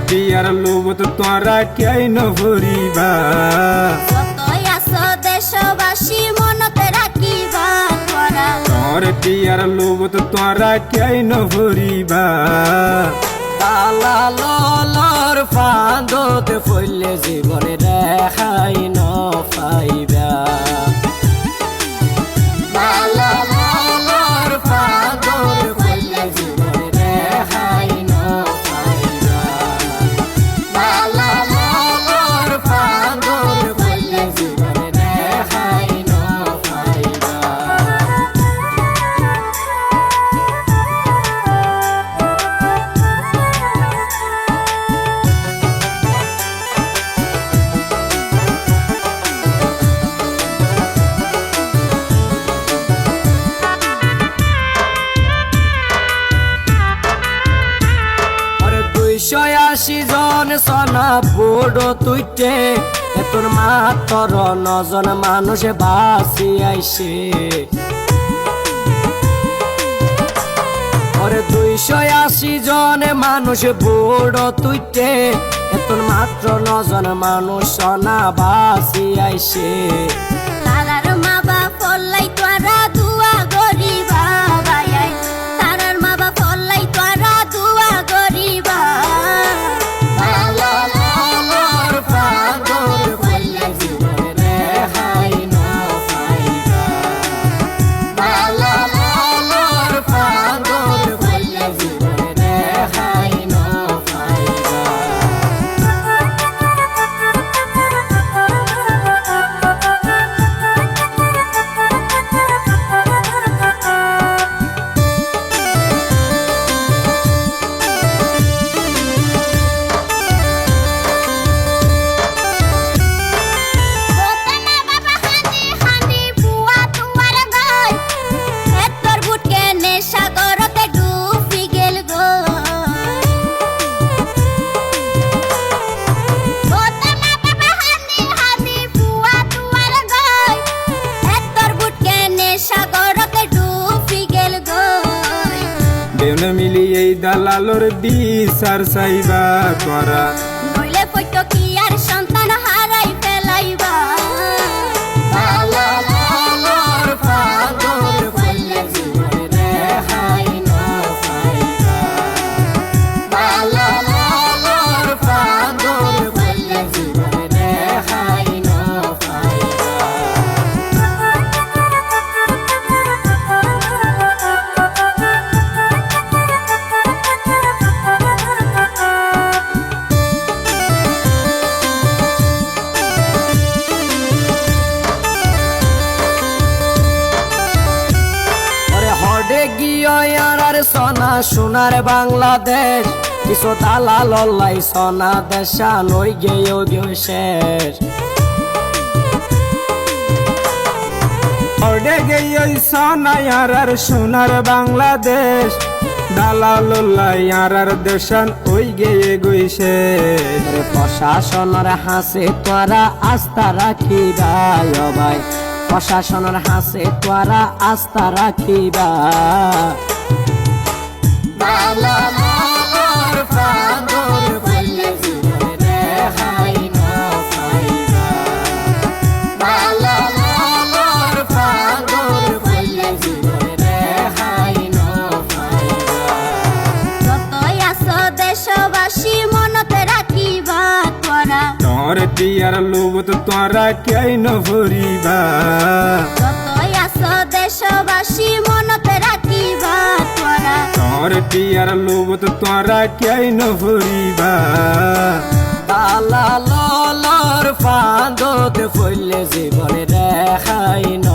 টিয়ার লোভত তোরা কেই নভরিবা যতই আছো দেশবাসী মনতে রাখিবা তোরা তোর টিয়ার লোভত তোরা কেই নভরিবা দালালর ফাঁদতে ফইলে জীবনে রেখাই ন পাইবা দালালর ফাঁদতে ফইলে জীবনে রেখাই ন পাইবা দালালর ফাঁদতে ফইলে জীবনে রেখাই ন পাইবা। শয়াশি জন সনা বড় তুইতে এতর মাত্র নজন মানুষ বাসি আইসে ওরে 280 জন মানুষ বড় তুইতে এতর মাত্র নজন মানুষ সনা বাসি আইসে তারার মা বাপ ফলাই তোরা দুয়া গরিবা ভাইয়াই তারার মা বাপ ফলাই তোরা দুয়া গরিবা দেউনা মিলি এই দালালর বিচার চাইবা তোরা নইলে পয়তো কি আর সন্তান হারাই ফেলাইবা দালালর ফাঁদতে ফইলে জীবনে রেখাই ন পাইবা দালালর ফাঁদতে ফইলে জীবনে রেখাই ন পাইবা। গিয়ার সোনা সোনার বাংলাদেশ কিছু দালাল লাই সোনা দেশা নই গেও গেও শেষ ওডে গেই সোনায়ার আর সোনার বাংলাদেশ দালালুল্লাহ আর দেশান ওই গেয়ে গইছে প্রশাসনের হাসে তোরা আস্থা রাখিবা ভাই প্রশাসনের হাসে তোরা আস্থা রাখিবা দালালর ফাঁদতে ফইলে জীবনে রেখাই ন পাইবা দালালর ফাঁদতে ফইলে জীবনে রেখাই ন পাইবা। যতই আছো দেশবাসী মনতে রাখিবা তোরা তোর টিয়ার লোভত তোরা কেই নভরিবা যতই আছো দেশবাসী মনতে রাখিবা তোরা তোর টিয়ার লোভত তোরা কেই নভরিবা দালালর ফাঁদতে ফইলে জীবনে রেখাই ন